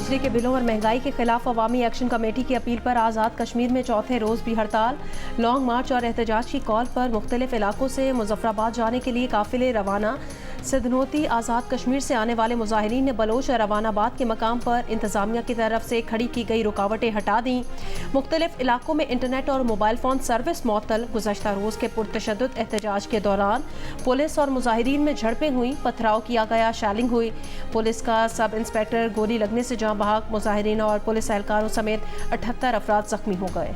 बिजली के बिलों और महंगाई के खिलाफ अवामी एक्शन कमेटी की अपील पर आज़ाद कश्मीर में चौथे रोज़ भी हड़ताल। लॉन्ग मार्च और एहतजाज की कॉल पर मुख्तलिफ इलाकों से मुजफ्फराबाद जाने के लिए काफिले रवाना। सिद्धनोती आज़ाद कश्मीर से आने वाले मुजाहिरीन ने बलोच और रवानाबाद के मकाम पर इंतजामिया की तरफ से खड़ी की गई रुकावटें हटा दी। मुख्तलिफ इलाकों में इंटरनेट और मोबाइल फ़ोन सर्विस मुअत्तल। गुज़श्ता रोज़ के पुरतशद्दुद एहतजाज के दौरान पुलिस और मुजाहिरीन में झड़पें हुई, पथराव किया गया, शैलिंग हुई। पुलिस का सब इंस्पेक्टर गोली लगने से जाँ बहक। मुजाहिरीन और पुलिस एहलकारों समेत 78 अफराद जख्मी हो गए।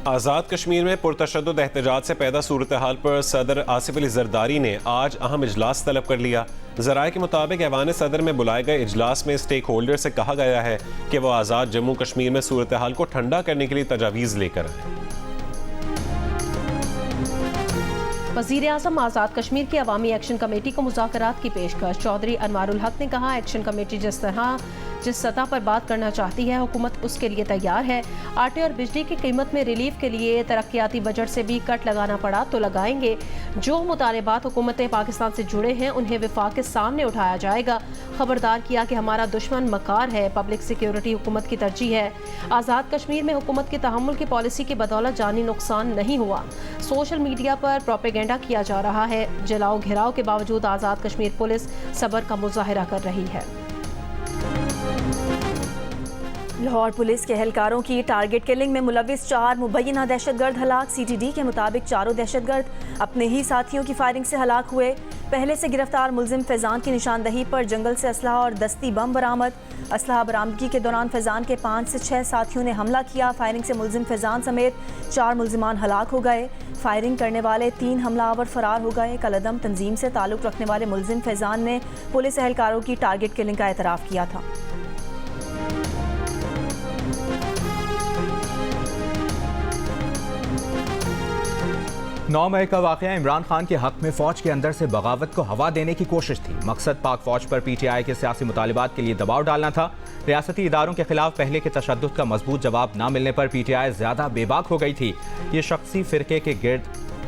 आज़ाद कश्मीर में पुरतशद्दुद एहतजाज से पैदा सूरत हाल पर सदर आसिफ अली जरदारी ने आज अहम इजलास तलब कर लिया। ज़राए के मुताबिक ऐवान सदर में बुलाए गए इजलास में स्टेक होल्डर से कहा गया है कि वह आज़ाद जम्मू कश्मीर में सूरत हाल को ठंडा करने के लिए तजावीज़ लेकर आए। वज़ीर आज़म आज़ाद कश्मीर की अवामी एक्शन कमेटी को मुज़ाकरात की पेशकश। चौधरी अनवारुल हक ने कहा, एक्शन कमेटी जिस सतह पर बात करना चाहती है हुकूमत उसके लिए तैयार है। आटे और बिजली की कीमत में रिलीफ के लिए तरक्याती बजट से भी कट लगाना पड़ा तो लगाएंगे। जो मुतालबात हुकूमत पाकिस्तान से जुड़े हैं उन्हें विफाक के सामने उठाया जाएगा। खबरदार किया कि हमारा दुश्मन मकार है, पब्लिक सिक्योरिटी हुकूमत की तरजीह है। आज़ाद कश्मीर में हुकूमत की तहम्मुल की पॉलिसी की बदौलत जानी नुकसान नहीं हुआ। सोशल मीडिया पर प्रोपेगेंडा किया जा रहा है। जलाओ घेराव के बावजूद आज़ाद कश्मीर पुलिस सब्र का मुजाहिरा कर रही है। लाहौर पुलिस के एहलकारों की टारगेट किलिंग में मुलविस 4 मुबैना दहशतगर्द हलाक। CTD के मुताबिक चारों दहशतगर्द अपने ही साथियों की फायरिंग से हलाक हुए। पहले से गिरफ्तार मुलजिम फैजान की निशानदही पर जंगल से असलहा और दस्ती बम बरामद। असलहा बरामदगी के दौरान फैजान के 5 से 6 साथियों ने हमला किया। फायरिंग से मुलजिम फैजान समेत 4 मुलजिमान हलाक हो गए। फायरिंग करने वाले 3 हमलावर फरार हो गए। कलअदम तंजीम से ताल्लुक़ रखने वाले मुलजिम फैजान ने पुलिस एहलकारों की टारगेट किलिंग का एतराफ़ किया था। 9 मई का वाक़या इमरान खान के हक में फ़ौज के अंदर से बगावत को हवा देने की कोशिश थी। मकसद पाक फ़ौज पर PTI के सियासी मुतालिबात के लिए दबाव डालना था। रियासती इदारों के खिलाफ पहले के तशद्दुद का मजबूत जवाब न मिलने पर PTI ज़्यादा बेबाक हो गई थी। ये शख्सी फ़िरके के गिर्द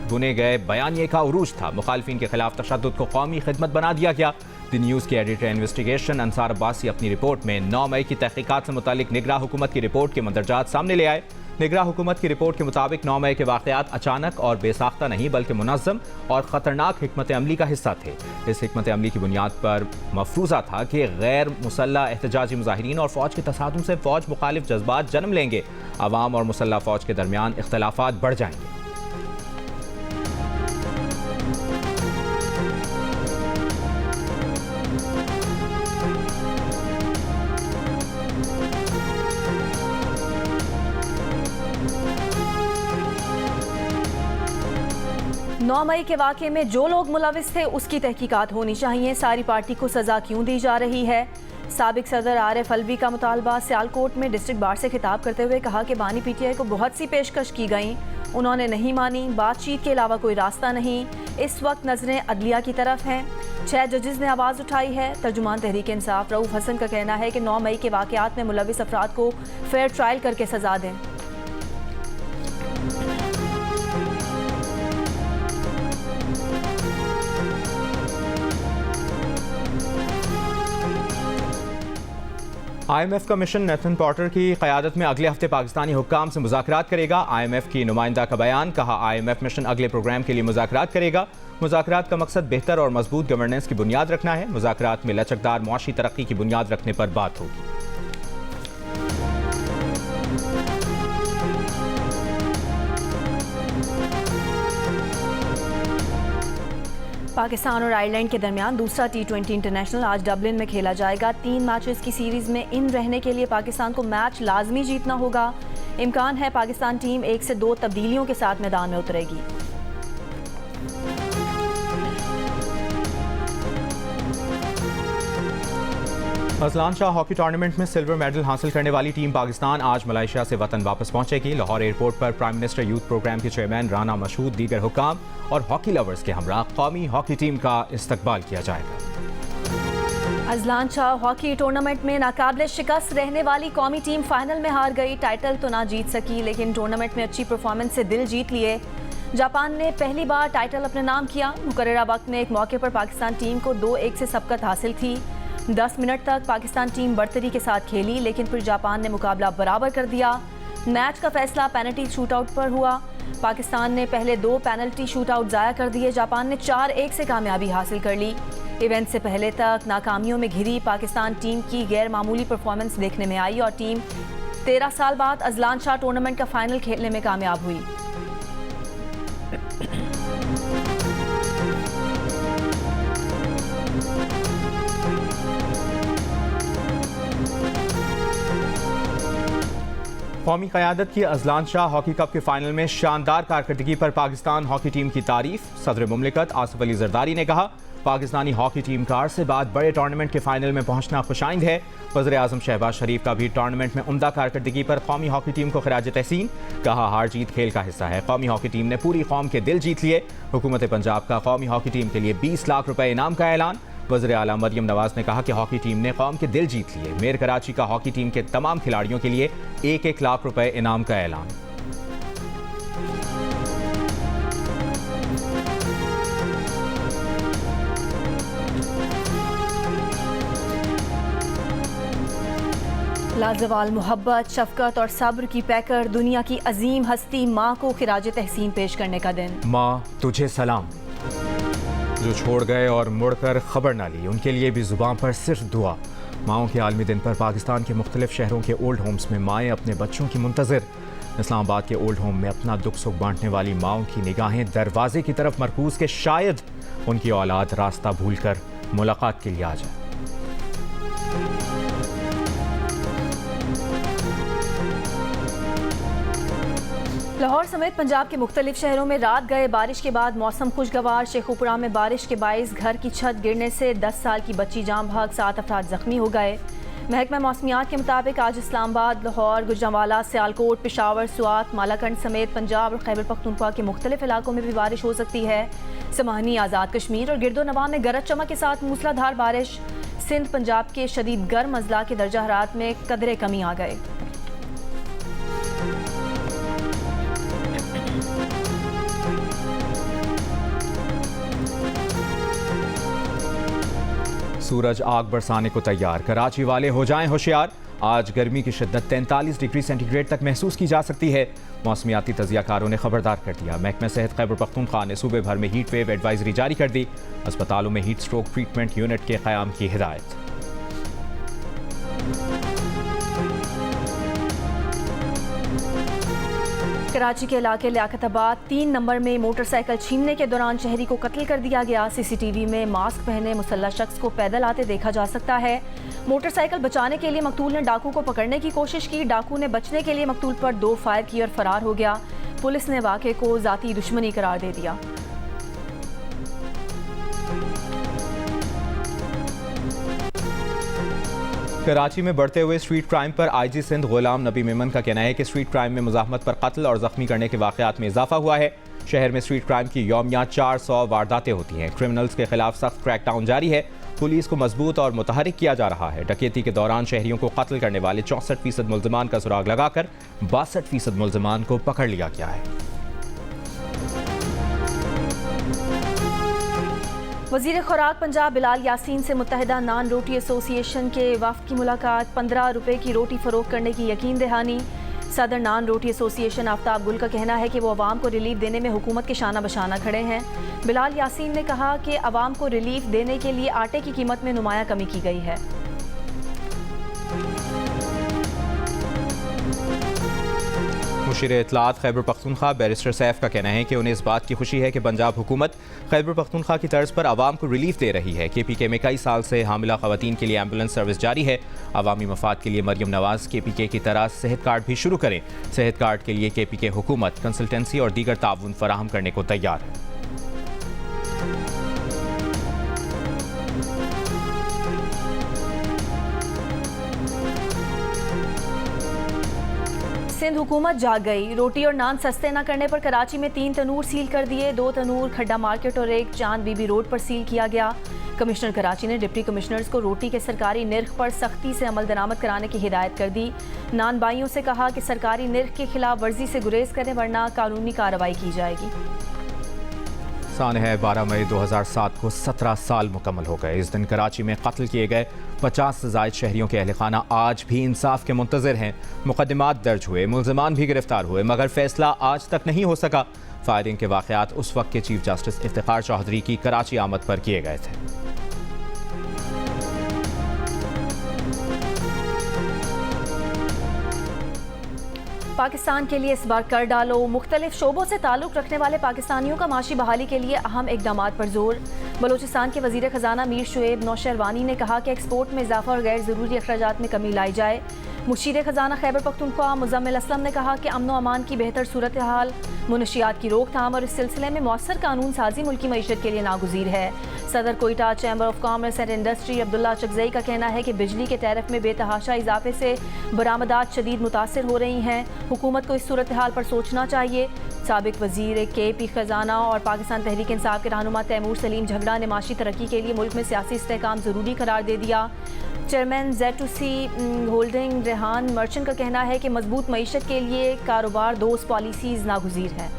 बुने गए बयानिए का उरूज था। मुखालिफिन के खिलाफ तशद्दुद को कौमी खिदमत बना दिया गया। द न्यूज़ के एडिटर इन्वेस्टिगेशन अंसार अब्बासी अपनी रिपोर्ट में 9 मई की तहकीकात से मुतालिक निगरान हुकूमत की रिपोर्ट के मंदरजात सामने ले आए। निगरान हुकूमत की रिपोर्ट के मुताबिक 9 मई के वाक़यात अचानक और बेसाख्ता नहीं बल्कि मुनज़्ज़म और ख़तरनाक हिकमत अमली का हिस्सा थे। इस हिकमत अमली की बुनियाद पर मफरूज़ा था कि गैर मुसल्लह एहतजाजी मुजाहिरीन और फ़ौज के तसादुम से फ़ौज मुखालिफ जज्बात जन्म लेंगे। अवाम और मुसल्लह फ़ौज के दरमियान इख्तलाफात बढ़ जाएंगे। नौ मई के वाक़े में जो लोग मुलविस थे उसकी तहकीकात होनी चाहिए। सारी पार्टी को सज़ा क्यों दी जा रही है? साबिक सदर आरिफ अलवी का मुतालबा। सियालकोट में डिस्ट्रिक्ट बार से खिताब करते हुए कहा कि बानी PTI को बहुत सी पेशकश की गई, उन्होंने नहीं मानी। बातचीत के अलावा कोई रास्ता नहीं। इस वक्त नजरें अदलिया की तरफ हैं। 6 जजेस ने आवाज़ उठाई है। तर्जुमान तहरीक इंसाफ रऊफ हसन का कहना है कि 9 मई के वाक़यात में मुलविस अफराद को फेयर ट्रायल करके सज़ा दें। IMF का मिशन नेथन पॉटर की क़यादत में अगले हफ्ते पाकिस्तानी हुक्काम से मुज़ाकरात करेगा। IMF की नुमाइंदा का बयान। कहा, IMF मिशन अगले प्रोग्राम के लिए मुज़ाकरात करेगा। मुज़ाकरात का मकसद बेहतर और मजबूत गवर्नेंस की बुनियाद रखना है। मुज़ाकरात में लचकदार मुआशी तरक्की की बुनियाद रखने पर बात होगी। पाकिस्तान और आयरलैंड के दरमियान दूसरा T20 इंटरनेशनल आज डबलिन में खेला जाएगा। 3 मैचेस की सीरीज में इन रहने के लिए पाकिस्तान को मैच लाजमी जीतना होगा। इम्कान है पाकिस्तान टीम 1 से 2 तब्दीलियों के साथ मैदान में उतरेगी। अजलान शाह हॉकी टूर्नामेंट में सिल्वर मेडल हासिल करने वाली टीम पाकिस्तान आज मलेशिया से वतन वापस पहुंचेगी। लाहौर एयरपोर्ट पर प्राइम मिनिस्टर यूथ प्रोग्राम के चेयरमैन राना मशहूद, दीगर हुक्काम और हॉकी लवर्स के हमरा कौमी हॉकी टीम का इस्तकबाल किया जाएगा। अजलान शाह हॉकी टूर्नामेंट में नाकाबिले शिकस्त रहने वाली कौमी टीम फाइनल में हार गई। टाइटल तो ना जीत सकी लेकिन टूर्नामेंट में अच्छी परफॉर्मेंस से दिल जीत लिए। जापान ने पहली बार टाइटल अपने नाम किया। मुकर्ररा वक्त में एक मौके पर पाकिस्तान टीम को 2-1 से सबकत हासिल थी। 10 मिनट तक पाकिस्तान टीम बढ़तरी के साथ खेली लेकिन फिर जापान ने मुकाबला बराबर कर दिया। मैच का फैसला पेनल्टी शूटआउट पर हुआ। पाकिस्तान ने पहले 2 पेनल्टी शूटआउट ज़ाया कर दिए। जापान ने 4-1 से कामयाबी हासिल कर ली। इवेंट से पहले तक नाकामियों में घिरी पाकिस्तान टीम की गैर मामूली परफॉर्मेंस देखने में आई और टीम 13 साल बाद अजलान शाह टूर्नामेंट का फाइनल खेलने में कामयाब हुई। कौमी क़यादत की अजलान शाह हॉकी कप के फाइनल में शानदार कारकर्दगी पर पाकिस्तान हॉकी टीम की तारीफ। सदर मुमलिकत आसिफ अली जरदारी ने कहा, पाकिस्तानी हॉकी टीम का अरसे बाद बड़े टूर्नामेंट के फाइनल में पहुंचना खुशाइंद है। वज़ीर-ए-आज़म शहबाज शरीफ का भी टूर्नामेंट में उम्दा कारकर्दगी पर कौमी हॉकी टीम को खिराज तहसीन। कहा, हार जीत खेल का हिस्सा है। कौमी हॉकी टीम ने पूरी कौम के दिल जीत लिए। हुकूमत पंजाब का कौमी हॉकी टीम के लिए 20 लाख रुपए इनाम का ऐलान। वज़ीर आला मरियम नवाज ने कहा कि हॉकी टीम ने कौम के दिल जीत लिए। मेयर कराची का हॉकी टीम के तमाम खिलाड़ियों के लिए 1-1 लाख रुपए इनाम का ऐलान। लाजवाल मोहब्बत, शफकत और सब्र की पैकर दुनिया की अजीम हस्ती माँ को खिराज तहसीन पेश करने का दिन। माँ तुझे सलाम, जो छोड़ गए और मुड़कर खबर ना ली, उनके लिए भी जुबान पर सिर्फ दुआ। माओं के आलमी दिन पर पाकिस्तान के मुख्तलिफ शहरों के ओल्ड होम्स में माएँ अपने बच्चों की मुंतज़िर। इस्लामाबाद के ओल्ड होम में अपना दुख सुख बांटने वाली माओं की निगाहें दरवाजे की तरफ मरकूज के शायद उनकी औलाद रास्ता भूल कर मुलाकात के लिए आ जाए। लाहौर समेत पंजाब के मुख्तलिफ शहरों में रात गए बारिश के बाद मौसम खुशगवार। शेखुपुरा में बारिश के बाइस घर की छत गिरने से 10 साल की बच्ची जाम भाग, 7 अफराद जख्मी हो गए। महकमा मौसमियात के मुताबिक आज इस्लामाबाद, लाहौर, गुजरांवाला, सियालकोट, पेशावर, सुआत, मालाकंड समेत पंजाब और खैबर पख्तूनख्वा के मुख्तलिफ इलाकों में भी बारिश हो सकती है। समाहनी आज़ाद कश्मीर और गिरदो नवाह में गरज चमक के साथ मूसलाधार बारिश। सिंध पंजाब के शदीद गर्म अजला के दर्जा हरारत में कदरे कमी आ गए। सूरज आग बरसाने को तैयार, कराची वाले हो जाएं होशियार। आज गर्मी की शिद्दत 43 डिग्री सेंटीग्रेड तक महसूस की जा सकती है। मौसमियाती तजियाकारों ने खबरदार कर दिया। महकमा सेहत खैबर पख्तूनख्वा ने सूबे भर में हीट वेव एडवाइजरी जारी कर दी। अस्पतालों में हीट स्ट्रोक ट्रीटमेंट यूनिट के क़याम की हिदायत। कराची के इलाके लियाकताबाद 3 नंबर में मोटरसाइकिल छीनने के दौरान शहरी को कत्ल कर दिया गया। सीसीटीवी में मास्क पहने मुसल्लह शख्स को पैदल आते देखा जा सकता है। मोटरसाइकिल बचाने के लिए मकतूल ने डाकू को पकड़ने की कोशिश की। डाकू ने बचने के लिए मकतूल पर 2 फायर किए और फरार हो गया। पुलिस ने वाक़े को ज़ाती दुश्मनी करार दे दिया। कराची में बढ़ते हुए स्ट्रीट क्राइम पर आईजी सिंध गुलाम नबी मेमन का कहना है कि स्ट्रीट क्राइम में मुज़ाहमत पर कत्ल और जख्मी करने के वाक़यात में इजाफा हुआ है। शहर में स्ट्रीट क्राइम की यौमिया 400 वारदातें होती हैं। क्रिमिनल्स के खिलाफ सख्त क्रैकडाउन जारी है। पुलिस को मजबूत और मुतहरिक किया जा रहा है। डकैती के दौरान शहरियों को कत्ल करने वाले 64% मुल्ज़िमान का सुराग लगाकर 62% मुल्ज़िमान को पकड़ लिया गया है। वज़ीर खुराक पंजाब बिलाल यासीन से मुत्तहिदा नान रोटी एसोसिएशन के वफ़द की मुलाकात। 15 रुपए की रोटी फ़रोख्त करने की यकीन दहानी। सदर नान रोटी एसोसिएशन आफ्ताब गुल का कहना है कि वो अवाम को रिलीफ देने में हुकूमत के शाना बशाना खड़े हैं। बिलाल यासीन ने कहा कि अवाम को रिलीफ देने के लिए आटे की कीमत में नुमाया कमी की गई है। मुशीर इत्तलात खैबर पख्तूनख्वा बैरिस्टर सैफ का कहना है कि उन्हें इस बात की खुशी है कि पंजाब हुकूमत खैबर पख्तूनख्वा की तर्ज पर आवाम को रिलीफ दे रही है। KPK में कई साल से हामिला खवातीन के लिए एम्बुलेंस सर्विस जारी है। अवामी मफाद के लिए मरियम नवाज KPK की तरह सेहत कार्ड भी शुरू करें। सेहत कार्ड के लिए KPK हुकूमत कंसल्टेंसी और दीगर ताउन फराहम करने को तैयार है। सिंध हुकूमत जाग गई। रोटी और नान सस्ते न करने पर कराची में 3 तनूर सील कर दिए। 2 तनूर खड्डा मार्केट और एक चांद बीबी रोड पर सील किया गया। कमिश्नर कराची ने डिप्टी कमिश्नर्स को रोटी के सरकारी निर्ख पर सख्ती से अमल दरामद कराने की हिदायत कर दी। नान बाइयों से कहा कि सरकारी निर्ख की खिलाफ वर्जी से गुरेज करें वरना कानूनी कार्रवाई की जाएगी। सान है 12 मई 2007 को 17 साल मुकम्मल हो गए। इस दिन कराची में कत्ल किए गए 50 से ज़ायद शहरियों के अहल खाना आज भी इंसाफ के मुंतज़िर हैं। मुकदमात दर्ज हुए, मुल्ज़िमान भी गिरफ्तार हुए, मगर फैसला आज तक नहीं हो सका। फायरिंग के वाक़यात उस वक्त के चीफ जस्टिस इफ्तिखार चौधरी की कराची आमद पर किए गए थे। पाकिस्तान के लिए इस बार कर डालो। मुख्तलिफ शोबों से ताल्लुक़ रखने वाले पाकिस्तानियों का माशी बहाली के लिए अहम इक़दाम पर जोर। बलोचिस्तान के वज़ीर ख़जाना मीर शुएब नौशेरवानी ने कहा कि एक्सपोर्ट में इजाफा और गैर ज़रूरी अखराजात में कमी लाई जाए। मुशीर ख़जाना खैबर पख्तूनख्वा मुज़म्मिल असलम ने कहा कि अमन व अमान की बेहतर सूरत हाल, मुनशियात की रोकथाम और इस सिलसिले में मौसर कानून साजी मुल्की मईशत के लिए नागुज़ीर है। सदर Quetta chamber of commerce and industry Abdullah Chakzai का कहना है कि बिजली के टैरिफ में बेतहाशा इजाफे से बरामदात शदीद मुतासर हो रही हैं। हुकूमत को इस सूरत हाल पर सोचना चाहिए। साबिक वज़ीर KP ख़जाना और पाकिस्तान तहरीक इंसाफ के रहनुमा तैमूर सलीम झगड़ा ने माशी तरक्की के लिए मुल्क में सियासी इस्तेहकाम ज़रूरी करार दे दिया। Chairman Z2C holding Rehan merchant का कहना है कि मजबूत मईशत के लिए कारोबार दोस्त पॉलिसीज़ नागुज़ीर हैं।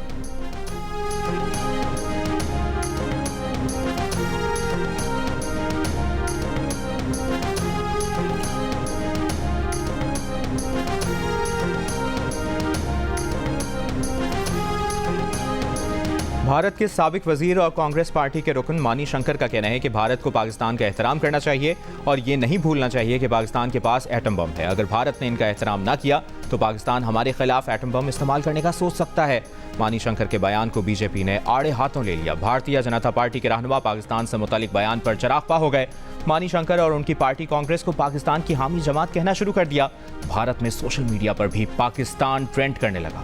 भारत के साबिक वजीर और कांग्रेस पार्टी के रुकन मानी शंकर का कहना है कि भारत को पाकिस्तान का एहतराम करना चाहिए और ये नहीं भूलना चाहिए कि पाकिस्तान के पास एटम बम है। अगर भारत ने इनका एहतराम ना किया तो पाकिस्तान हमारे खिलाफ एटम बम इस्तेमाल करने का सोच सकता है। मानी शंकर के बयान को बीजेपी ने आड़े हाथों ले लिया। भारतीय जनता पार्टी के रहनुमा पाकिस्तान से मुतालिक बयान पर चरागपा हो गए। मानी शंकर और उनकी पार्टी कांग्रेस को पाकिस्तान की हामी जमात कहना शुरू कर दिया। भारत में सोशल मीडिया पर भी पाकिस्तान ट्रेंड करने लगा।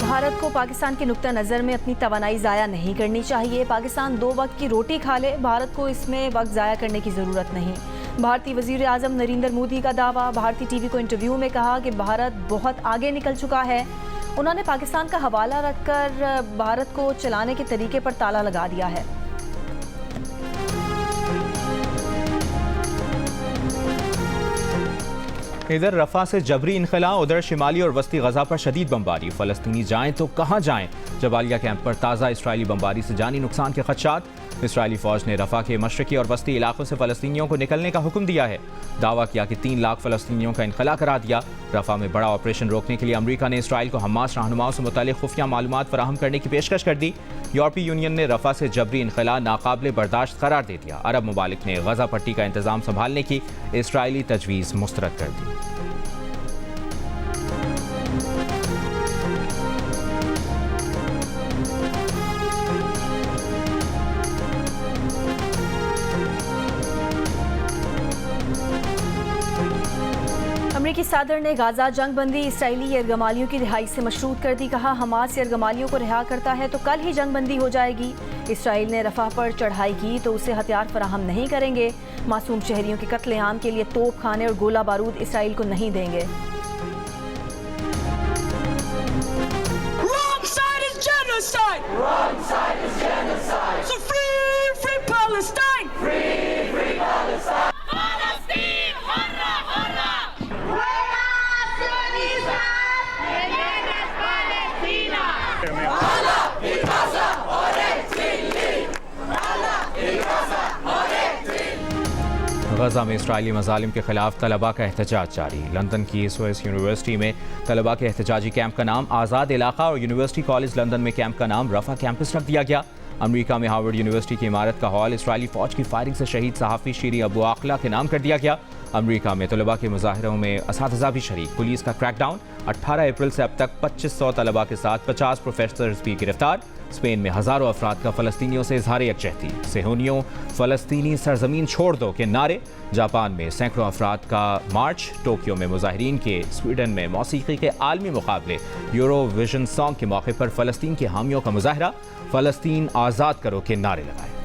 भारत को पाकिस्तान के नुक्ता नज़र में अपनी तवानाई ज़ाया नहीं करनी चाहिए। पाकिस्तान 2 वक्त की रोटी खा ले, भारत को इसमें वक्त ज़ाया करने की ज़रूरत नहीं। भारतीय वज़ीर आज़म नरेंद्र मोदी का दावा। भारतीय टीवी को इंटरव्यू में कहा कि भारत बहुत आगे निकल चुका है। उन्होंने पाकिस्तान का हवाला रखकर भारत को चलाने के तरीके पर ताला लगा दिया है। इधर रफा से जबरी इनखला, उधर शिमाली और वस्ती गजा पर शदीद बमबारी। फ़लस्तीनी जाएं तो कहाँ जाएं? जबालिया कैंप पर ताज़ा इसराइली बमबारी से जानी नुकसान के खदशात। इसराइली फ़ौज ने रफा के मशरकी और वस्ती इलाकों से फ़लस्तीनियों को निकलने का हुक्म दिया है। दावा किया कि 3 लाख फ़लस्तीनियों का इनखला करा दिया। रफा में बड़ा ऑपरेशन रोकने के लिए अमरीका ने इसराइल को हमास रहनुमाओं से मुतालिक खुफिया मालूमात फराहम करने की पेशकश कर दी। यूरोपीय यूनियन ने रफा से जबरी इनखला नाकाबिले बर्दाश्त करार दे दिया। अरब ममालिक ने गजा पट्टी का इंतजाम संभालने की इसराइली तजवीज़ मुस्तरद कर दी। अमरीकी सदर ने गाजा जंग बंदी इसराइली यरगमालियों की रिहाई से मशरूत कर दी। कहा हमास यरगमालियों को रिहा करता है तो कल ही जंग बंदी हो जाएगी। इसराइल ने रफा पर चढ़ाई की तो उसे हथियार फराहम नहीं करेंगे। मासूम शहरियों के कत्लेआम के लिए तोप खाने और गोला बारूद इसराइल को नहीं देंगे। गजा में इसराइली मजालिम के खिलाफ तलबा का एहतजाज जारी। लंदन की SOS यूनिवर्सिटी में तलबा के एहतजाजी कैंप का नाम आज़ाद इलाका और यूनिवर्सिटी कॉलेज लंदन में कैंप का नाम रफा कैंपस रख दिया गया। अमेरिका में हार्वर्ड यूनिवर्सिटी की इमारत का हॉल इसराइली फौज की फायरिंग से शहीद सहाफ़ी शीरी अबू आखला के नाम कर दिया गया। अमेरिका में तलबा के मुजाहिरों में असातिज़ा भी शरीक, पुलिस का क्रैकडाउन। 18 अप्रैल से अब तक 2500 तलबा के साथ 50 प्रोफेसर्स भी गिरफ्तार। स्पेन में हज़ारों अफराद का फ़लस्तीनियों से इजहार यकजहती, सेहूनियों फ़लस्तीनी सरजमीन छोड़ दो के नारे। जापान में सैकड़ों अफराद का मार्च। टोक्यो में मुजाहिरीन के। स्वीडन में मौसीकी के आलमी मुकाबले यूरोविजन सॉन्ग के मौके पर फ़लस्तीन के हामियों का मुजाहरा, फ़लस्तीन आज़ाद करो के नारे लगाए।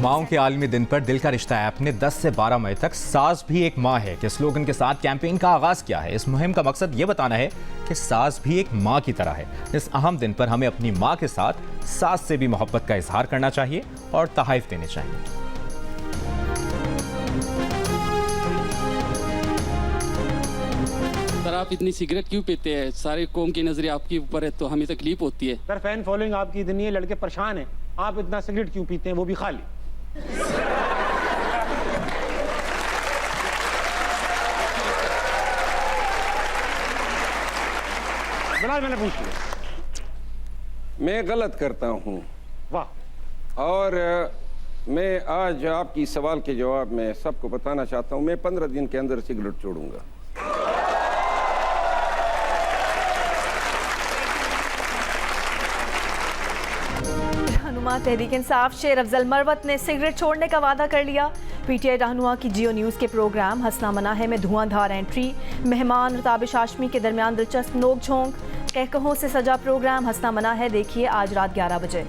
माओं के आलमी दिन पर दिल का रिश्ता ऐप ने 10 से 12 मई तक सास भी एक माँ है के स्लोगन के साथ कैंपेन का आगाज किया है। इस मुहिम का मकसद ये बताना है कि सास भी एक माँ की तरह है। इस अहम दिन पर हमें अपनी माँ के साथ सास से भी मोहब्बत का इजहार करना चाहिए और तोहफे देने चाहिए। सर, आप इतनी सिगरेट क्यों पीते हैं? सारे कौम की नजरें आपके ऊपर है तो हमें तकलीफ होती है। सर, फैन फॉलोइंग आपकी इतनी है, लड़के परेशान हैं, आप इतना सिगरेट क्यों पीते हैं, वो भी खाली। बड़ा मैंने पूछ लिया। मैं गलत करता हूँ। वाह। और मैं आज आपकी सवाल के जवाब में सबको बताना चाहता हूँ, मैं 15 दिन के अंदर सिगरेट छोड़ूंगा। रहनुमा तहरीक इंसाफ शेर अफजल मरवत ने सिगरेट छोड़ने का वादा कर लिया। पीटीआई रहनुमा की जियो न्यूज़ के प्रोग्राम हंसना मना है में धुआंधार एंट्री, मेहमान और ताबिश हाशमी के दरमियान दिलचस्प नोक झोंक, कहकहों से सजा प्रोग्राम हंसना मना है देखिए आज रात 11 बजे।